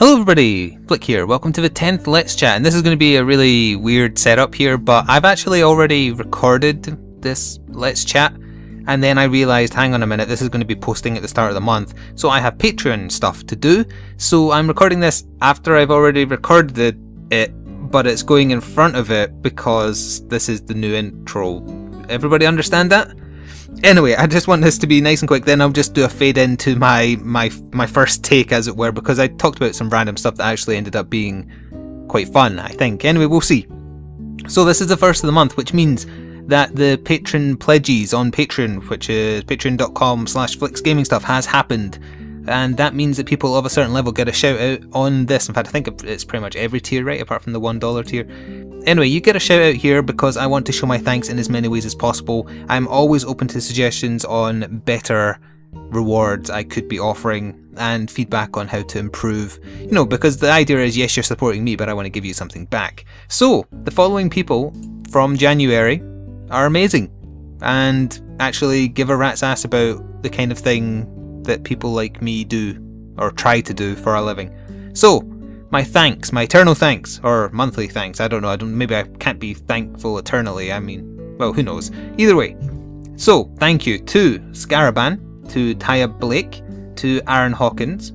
Hello everybody, Flik here. Welcome to the 10th Let's Chat, and this is going to be a really weird setup here, but I've actually already recorded this Let's Chat, and then I realised, hang on a minute, this is going to be posting at the start of the month, so I have Patreon stuff to do, so I'm recording this after I've already recorded it, but it's going in front of it because this is the new intro. Everybody understand that? Anyway, I just want this to be nice and quick, then I'll just do a fade into my first take, as it were, because I talked about some random stuff that actually ended up being quite fun, I think. Anyway, we'll see. So this is the first of the month, which means that the patron pledges on Patreon, which is patreon.com/fliksgamingstuff, has happened. And that means that people of a certain level get a shout out on this. In fact, I think it's pretty much every tier, right? Apart from the $1 tier. Anyway, you get a shout out here because I want to show my thanks in as many ways as possible. I'm always open to suggestions on better rewards I could be offering and feedback on how to improve. You know, because the idea is, yes, you're supporting me, but I want to give you something back. So, the following people from January are amazing and actually give a rat's ass about the kind of thing that people like me do, or try to do for a living. So, my thanks, my eternal thanks, or monthly thanks, I don't know, maybe I can't be thankful eternally, I mean, well, who knows. Either way, so, thank you to Scaraban, to Taya Blake, to Aaron Hawkins,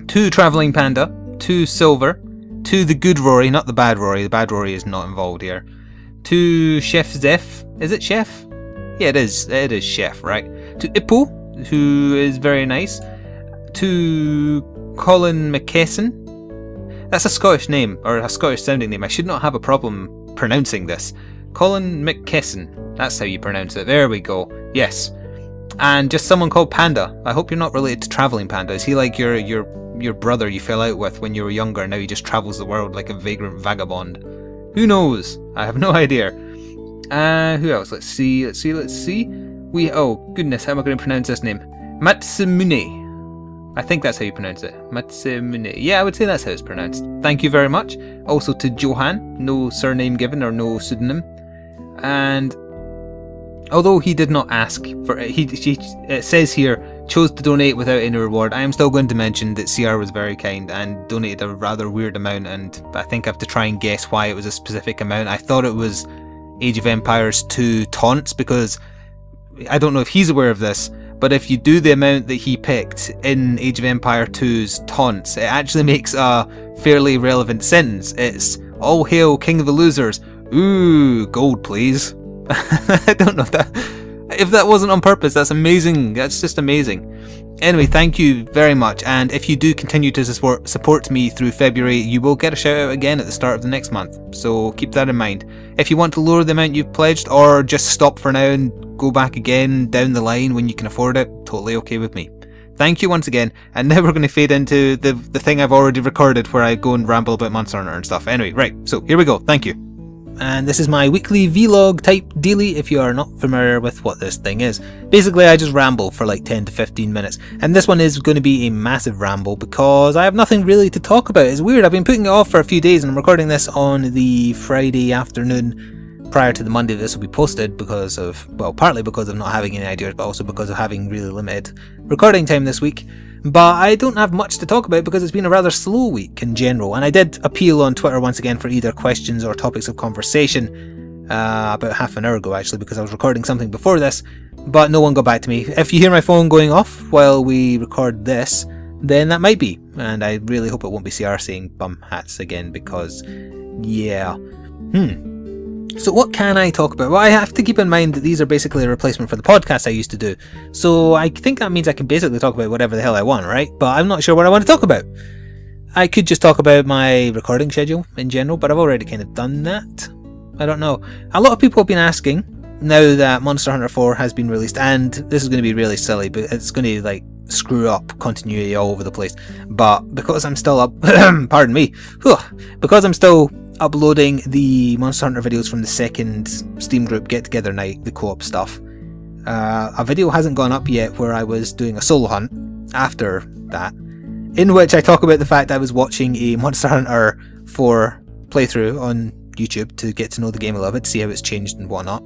to Travelling Panda, to Silver, to the good Rory, not the bad Rory is not involved here, to Chef Zeph, is it Chef? Yeah, it is Chef, right? To Ippo, who is very nice, to Colin McKesson. That's a Scottish name, or a Scottish sounding name. I should not have a problem pronouncing this. Colin McKesson, that's how you pronounce it. There we go. Yes. And just someone called Panda. I hope you're not related to Travelling Panda. Is he like your brother you fell out with when you were younger and now he just travels the world like a vagrant vagabond? Who knows? I have no idea. Who else? Let's see. Oh goodness, how am I going to pronounce this name? Matsumune. I think that's how you pronounce it. Matsumune. Yeah, I would say that's how it's pronounced. Thank you very much. Also to Johan, no surname given or no pseudonym. And although he did not ask for it, it says here, chose to donate without any reward. I am still going to mention that CR was very kind and donated a rather weird amount, and I think I have to try and guess why it was a specific amount. I thought it was Age of Empires 2 taunts, because I don't know if he's aware of this, but if you do the amount that he picked in Age of Empire 2's taunts, it actually makes a fairly relevant sentence. It's, all hail King of the Losers. Ooh, gold please. I don't know if that wasn't on purpose. That's amazing. That's just amazing. Anyway, thank you very much, and if you do continue to support me through February, you will get a shout out again at the start of the next month, so keep that in mind. If you want to lower the amount you've pledged, or just stop for now and go back again down the line when you can afford it, totally okay with me. Thank you once again, and now we're going to fade into the thing I've already recorded where I go and ramble about Monster Hunter and stuff. Anyway, right, so here we go, thank you. And this is my weekly vlog type dealie, if you are not familiar with what this thing is. Basically, I just ramble for like 10 to 15 minutes. And this one is going to be a massive ramble because I have nothing really to talk about. It's weird, I've been putting it off for a few days and I'm recording this on the Friday afternoon prior to the Monday this will be posted because of, well, partly because of not having any ideas, but also because of having really limited recording time this week. But I don't have much to talk about because it's been a rather slow week in general, and I did appeal on Twitter once again for either questions or topics of conversation about half an hour ago actually, because I was recording something before this, but no one got back to me. If you hear my phone going off while we record this, then that might be, and I really hope it won't be CR saying bum hats again, because yeah. So what can I talk about? Well, I have to keep in mind that these are basically a replacement for the podcast I used to do. So I think that means I can basically talk about whatever the hell I want, right? But I'm not sure what I want to talk about. I could just talk about my recording schedule in general, but I've already kind of done that. I don't know. A lot of people have been asking, now that Monster Hunter 4 has been released, and this is going to be really silly, but it's going to like screw up continuity all over the place. But because I'm still up, pardon me, because I'm still uploading the Monster Hunter videos from the second Steam group get together night, the co-op stuff, a video hasn't gone up yet where I was doing a solo hunt after that, in which I talk about the fact I was watching a Monster Hunter 4 playthrough on YouTube to get to know the game a little bit, to see how it's changed and whatnot.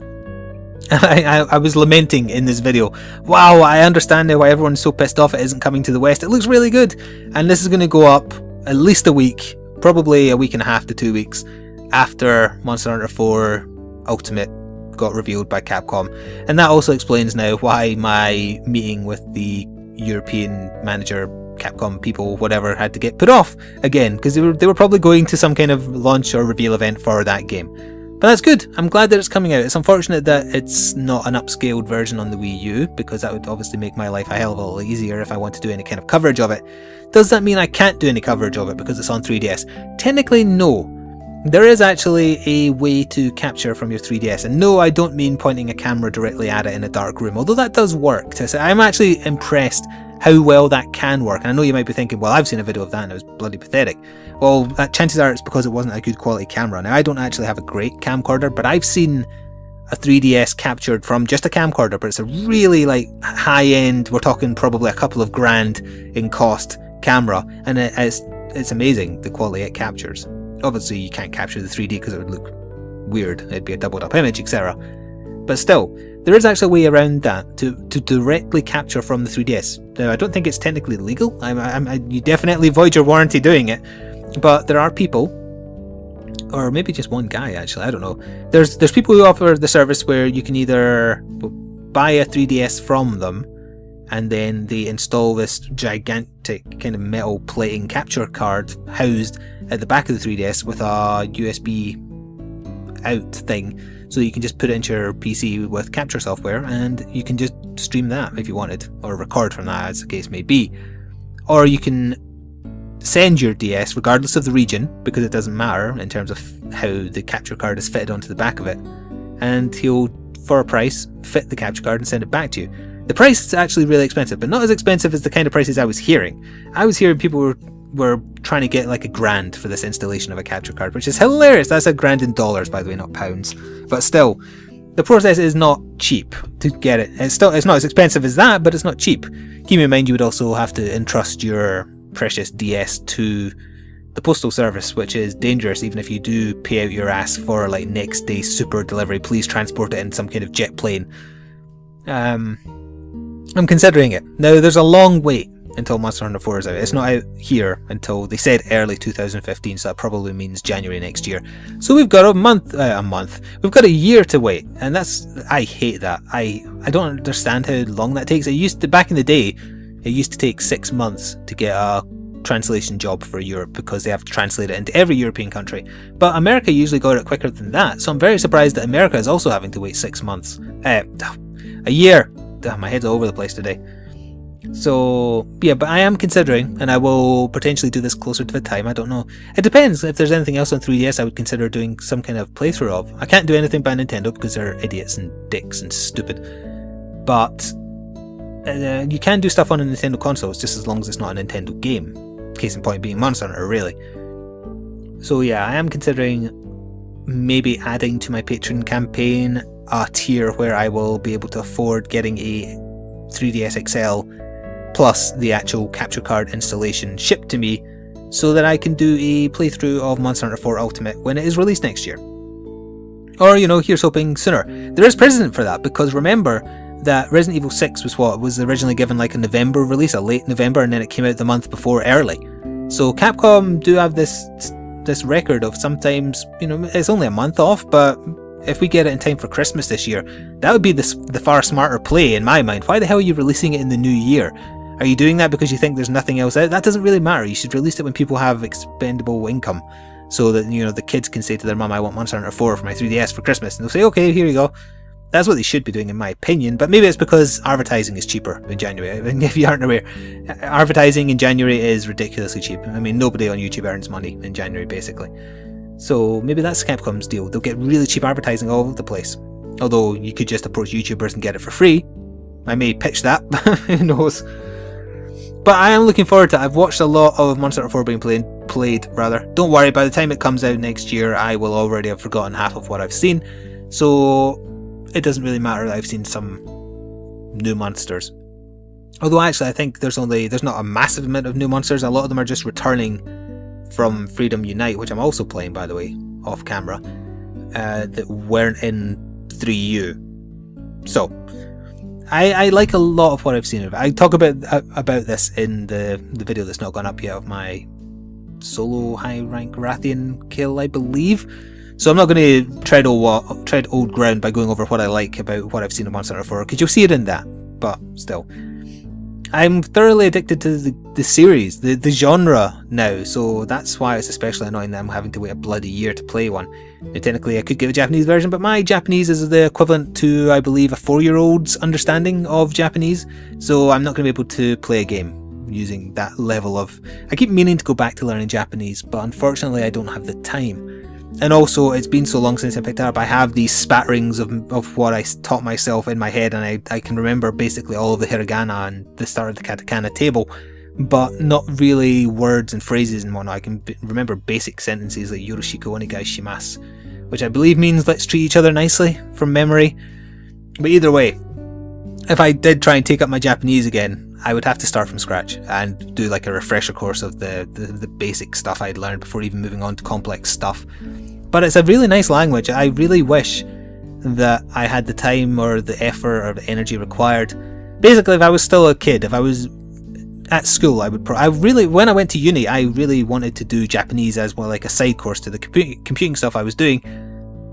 I was lamenting in this video, wow, I understand now why everyone's so pissed off it isn't coming to the West. It looks really good, and this is going to go up at least a week, probably a week and a half to 2 weeks after Monster Hunter 4 Ultimate got revealed by Capcom. And that also explains now why my meeting with the European manager, Capcom people, whatever, had to get put off again, because they were probably going to some kind of launch or reveal event for that game. But that's good. I'm glad that it's coming out. It's unfortunate that it's not an upscaled version on the Wii U, because that would obviously make my life a hell of a lot easier if I want to do any kind of coverage of it. Does that mean I can't do any coverage of it because it's on 3DS? Technically, no. There is actually a way to capture from your 3DS, and no, I don't mean pointing a camera directly at it in a dark room, although that does work. I'm actually impressed how well that can work. And I know you might be thinking, well, I've seen a video of that and it was bloody pathetic. Well, chances are it's because it wasn't a good quality camera. Now, I don't actually have a great camcorder, but I've seen a 3DS captured from just a camcorder, but it's a really like high-end, we're talking probably a couple of grand in cost camera, and it's amazing the quality it captures. Obviously, you can't capture the 3D because it would look weird. It'd be a doubled up image, etc. But still, there is actually a way around that to directly capture from the 3DS. Now, I don't think it's technically legal. You definitely void your warranty doing it. But there are people, or maybe just one guy actually, I don't know. There's people who offer the service where you can either buy a 3DS from them, and then they install this gigantic kind of metal plating capture card housed at the back of the 3DS with a USB out thing, so you can just put it into your PC with capture software and you can just stream that if you wanted, or record from that as the case may be. Or you can send your DS regardless of the region, because it doesn't matter in terms of how the capture card is fitted onto the back of it, and he'll, for a price, fit the capture card and send it back to you. The price is actually really expensive, but not as expensive as the kind of prices I was hearing. I was hearing people were trying to get like $1,000 for this installation of a capture card, which is hilarious. That's $1,000 in dollars, by the way, not pounds. But still, the process is not cheap to get it. It's not as expensive as that, but it's not cheap. Keep in mind, you would also have to entrust your precious DS to the postal service, which is dangerous. Even if you do pay out your ass for like next day super delivery, please transport it in some kind of jet plane. I'm considering it. Now, there's a long wait until Monster Hunter 4 is out. It's not out here until, they said, early 2015, so that probably means January next year. So we've got a month, we've got a year to wait, and I hate that. I don't understand how long that takes. Back in the day, it used to take 6 months to get a translation job for Europe, because they have to translate it into every European country. But America usually got it quicker than that, so I'm very surprised that America is also having to wait 6 months. A year. My head's all over the place today. So yeah, but I am considering, and I will potentially do this closer to the time. I don't know. It depends. If there's anything else on 3DS I would consider doing some kind of playthrough of. I can't do anything by Nintendo because they're idiots and dicks and stupid. But you can do stuff on a Nintendo console, just as long as it's not a Nintendo game. Case in point being Monster Hunter, really. So yeah, I am considering maybe adding to my Patreon campaign a tier where I will be able to afford getting a 3DS XL plus the actual capture card installation shipped to me, so that I can do a playthrough of Monster Hunter 4 Ultimate when it is released next year. Or, here's hoping sooner. There is precedent for that, because remember that Resident Evil 6 was originally given like a November release, a late November, and then it came out the month before early. So Capcom do have this record of sometimes, it's only a month off, but if we get it in time for Christmas this year, that would be the far smarter play in my mind. Why the hell are you releasing it in the new year? Are you doing that because you think there's nothing else out? That doesn't really matter. You should release it when people have expendable income, so that the kids can say to their mum, I want Monster Hunter 4 for my 3DS for Christmas, and they'll say, okay, here you go. That's what they should be doing, in my opinion. But maybe it's because advertising is cheaper in January. If you aren't aware, advertising in January is ridiculously cheap. I mean, nobody on YouTube earns money in January, basically. So maybe that's Capcom's deal. They'll get really cheap advertising all over the place. Although you could just approach YouTubers and get it for free. I may pitch that, who knows. But I am looking forward to it. I've watched a lot of Monster Hunter 4 being played. Don't worry, by the time it comes out next year, I will already have forgotten half of what I've seen. So it doesn't really matter that I've seen some new monsters. Although actually I think there's not a massive amount of new monsters. A lot of them are just returning from Freedom Unite, which I'm also playing, by the way, off camera, that weren't in 3U. So I like a lot of what I've seen of it. I talk about this in the video that's not gone up yet of my solo high rank Rathian kill, I believe. So I'm not going to tread old ground by going over what I like about what I've seen in Monster Hunter 4, because you'll see it in that, but still. I'm thoroughly addicted to the series, the genre now, so that's why it's especially annoying that I'm having to wait a bloody year to play one. Now, technically I could get a Japanese version, but my Japanese is the equivalent to, I believe, a 4-year-old's understanding of Japanese, so I'm not going to be able to play a game using that level of... I keep meaning to go back to learning Japanese, but unfortunately I don't have the time. And also, it's been so long since I picked it up, I have these spatterings of what I taught myself in my head, and I can remember basically all of the hiragana and the start of the katakana table, but not really words and phrases and whatnot. I can remember basic sentences like Yoroshiku onegai shimasu, which I believe means let's treat each other nicely, from memory. But either way, if I did try and take up my Japanese again, I would have to start from scratch and do like a refresher course of the basic stuff I'd learned before even moving on to complex stuff. But it's a really nice language. I really wish that I had the time or the effort or the energy required. Basically, if I was still a kid, if I was at school, when I went to uni, I really wanted to do Japanese as well, like a side course to the computing stuff I was doing.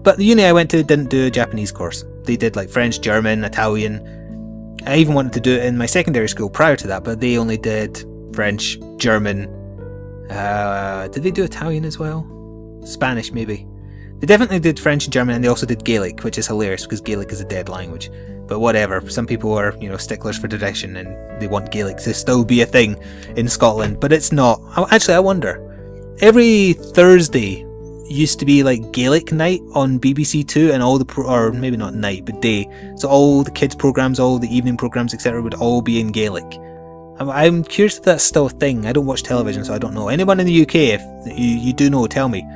But the uni I went to didn't do a Japanese course. They did like French, German, Italian. I even wanted to do it in my secondary school prior to that, but they only did French, German. Did they do Italian as well? Spanish, maybe. They definitely did French and German, and they also did Gaelic, which is hilarious because Gaelic is a dead language. But whatever, some people are, sticklers for tradition and they want Gaelic to still be a thing in Scotland, but it's not. Actually, I wonder. Every Thursday used to be like Gaelic night on BBC Two, and all or maybe not night, but day. So all the kids' programs, all the evening programs, etc., would all be in Gaelic. I'm curious if that's still a thing. I don't watch television, so I don't know. Anyone in the UK, if you do know, tell me.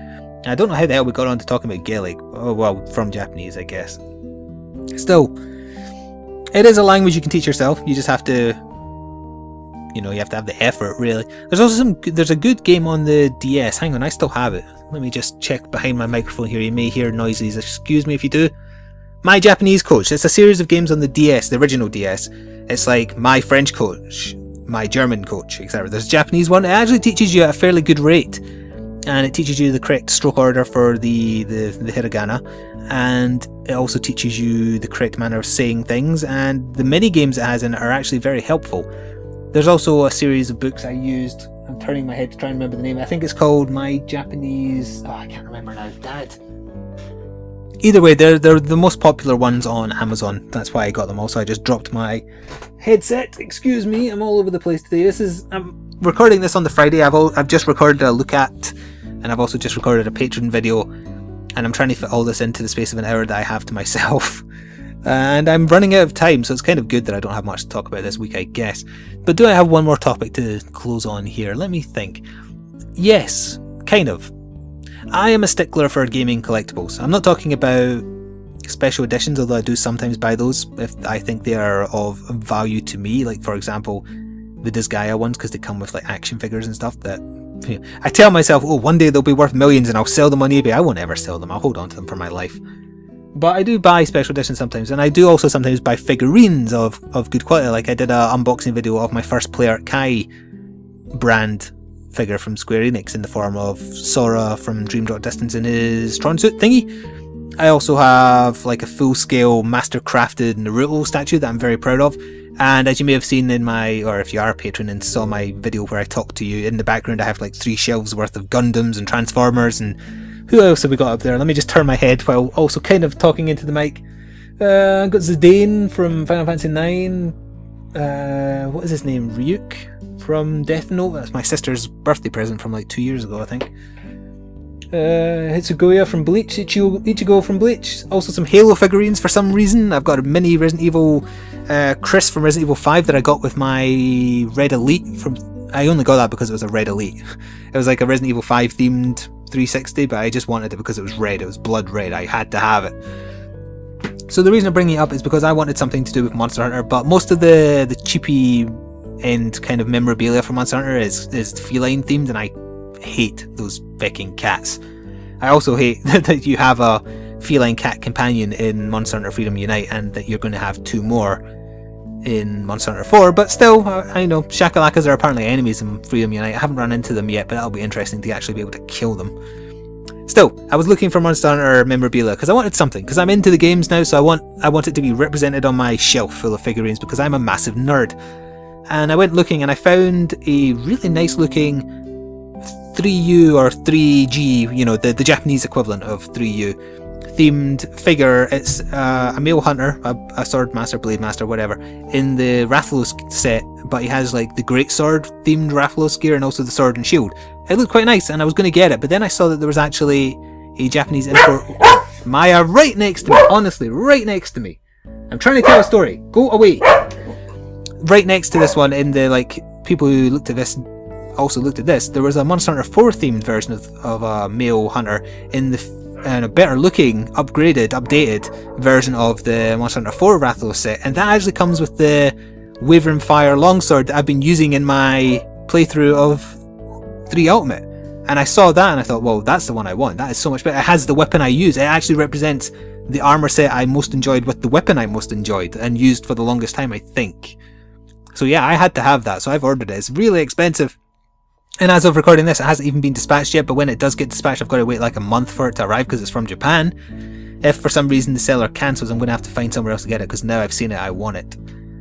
I don't know how the hell we got on to talking about Gaelic. Oh, well, from Japanese, I guess. Still, it is a language you can teach yourself. You just have to, you have to have the effort, really. There's also there's a good game on the DS. Hang on, I still have it. Let me just check behind my microphone here. You may hear noises. Excuse me if you do. My Japanese Coach. It's a series of games on the DS, the original DS. It's like My French Coach, My German Coach, etc. There's a Japanese one. It actually teaches you at a fairly good rate. And it teaches you the correct stroke order for the hiragana, and it also teaches you the correct manner of saying things, and the mini games it has in it are actually very helpful. There's also a series of books I used. I'm turning my head to try and remember the name. I think it's called My Japanese... I can't remember now. Dad. Either way, they're the most popular ones on Amazon. That's why I got them. Also, I just dropped my headset. Excuse me, I'm all over the place today. I'm recording this on the Friday. I've just recorded a look at, and I've also just recorded a Patreon video, and I'm trying to fit all this into the space of an hour that I have to myself. And I'm running out of time, so it's kind of good that I don't have much to talk about this week, I guess. But do I have one more topic to close on here? Let me think. Yes, kind of. I am a stickler for gaming collectibles. I'm not talking about special editions, although I do sometimes buy those if I think they are of value to me. Like, for example, the Disgaea ones, because they come with like action figures and stuff that I tell myself, oh, one day they'll be worth millions and I'll sell them on eBay. I won't ever sell them. I'll hold on to them for my life. But I do buy special editions sometimes, and I do also sometimes buy figurines of good quality. Like I did an unboxing video of my first Player Kai brand figure from Square Enix in the form of Sora from Dream Drop Distance in his Tron suit thingy. I also have like a full-scale master crafted Naruto statue that I'm very proud of. And as you may have seen in my, or if you are a patron and saw my video where I talked to you, in the background I have like 3 shelves worth of Gundams and Transformers, and who else have we got up there? Let me just turn my head while also kind of talking into the mic. I've got Zidane from Final Fantasy IX. What is his name? Ryuk from Death Note. That's my sister's birthday present from like 2 years ago, I think. Hitsugoya from Bleach, Ichigo from Bleach. Also some Halo figurines for some reason. I've got a mini Resident Evil Chris from Resident Evil 5 that I got with my Red Elite from... I only got that because it was a Red Elite. It was like a Resident Evil 5 themed 360, but I just wanted it because it was red. It was blood red. I had to have it. So the reason I'm bringing it up is because I wanted something to do with Monster Hunter, but most of the cheapy end kind of memorabilia for Monster Hunter is feline themed, and I hate those fucking cats. I also hate that you have a feline cat companion in Monster Hunter Freedom Unite and that you're going to have 2 more in Monster Hunter 4, but still, I know Shakalakas are apparently enemies in Freedom Unite. I haven't run into them yet, but that'll be interesting to actually be able to kill them. Still, I was looking for Monster Hunter memorabilia because I wanted something, because I'm into the games now, so I want it to be represented on my shelf full of figurines because I'm a massive nerd. And I went looking and I found a really nice looking 3U or 3G, you know, the Japanese equivalent of 3U themed figure. It's a male hunter, a sword master, blade master, whatever, in the Rathalos set, but he has like the great sword themed Rathalos gear and also the sword and shield. It looked quite nice and I was going to get it, but then I saw that there was actually a Japanese import. Maya, right next to me, honestly, right next to me. I'm trying to tell a story. Go away. Right next to this one, in the, like, people who looked at this also looked at this, there was a Monster Hunter 4 themed version of a male hunter in the a better looking, upgraded, updated version of the Monster Hunter 4 Rathalos set, and that actually comes with the Wavering Fire longsword that I've been using in my playthrough of 3 Ultimate. And I saw that and I thought, well, that's the one I want. That is so much better. It has the weapon I use. It actually represents the armor set I most enjoyed with the weapon I most enjoyed and used for the longest time, I think. So yeah, I had to have that, so I've ordered it. It's really expensive. And as of recording this, it hasn't even been dispatched yet, but when it does get dispatched, I've got to wait like a month for it to arrive because it's from Japan. If for some reason the seller cancels, I'm going to have to find somewhere else to get it because now I've seen it, I want it.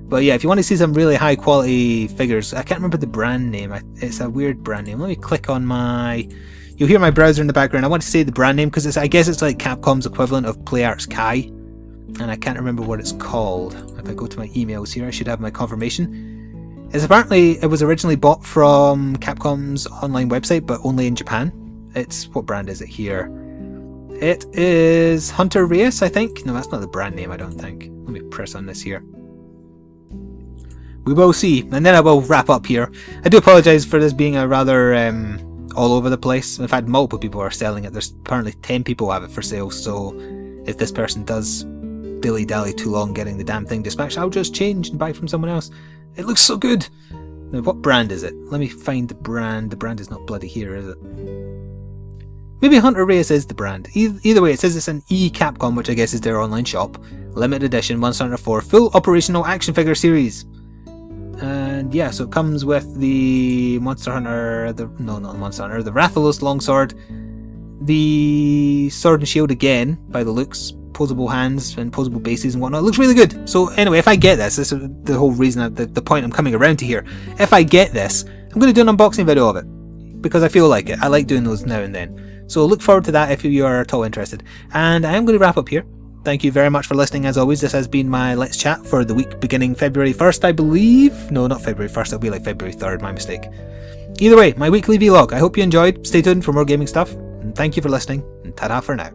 But yeah, if you want to see some really high quality figures, I can't remember the brand name. It's a weird brand name. Let me click on my... You'll hear my browser in the background. I want to say the brand name because I guess it's like Capcom's equivalent of PlayArts Kai. And I can't remember what it's called. If I go to my emails here, I should have my confirmation. It was originally bought from Capcom's online website, but only in Japan. What brand is it here? It is Hunter Reyes, I think. No, that's not the brand name, I don't think. Let me press on this here. We will see, and then I will wrap up here. I do apologise for this being a rather all over the place. In fact, multiple people are selling it. There's apparently 10 people have it for sale, so if this person does dilly-dally too long getting the damn thing dispatched, I'll just change and buy from someone else. It looks so good! Now, what brand is it? Let me find the brand. The brand is not bloody here, is it? Maybe Hunter Reyes is the brand. Either way, it says it's an Capcom, which I guess is their online shop. Limited edition Monster Hunter 4 full operational action figure series. And yeah, so it comes with the Monster Hunter, the Rathalos longsword, the sword and shield again, by the looks, posable hands and posable bases and whatnot. It looks really good. So anyway, if I get this is the whole reason, the point I'm coming around to here. If I get this, I'm going to do an unboxing video of it because I feel like it. I like doing those now and then. So look forward to that if you are at all interested. And I am going to wrap up here. Thank you very much for listening as always. This has been my Let's Chat for the week beginning February 1st, I believe. No, not February 1st. It'll be like February 3rd, my mistake. Either way, my weekly vlog. I hope you enjoyed. Stay tuned for more gaming stuff. And thank you for listening. And ta-da for now.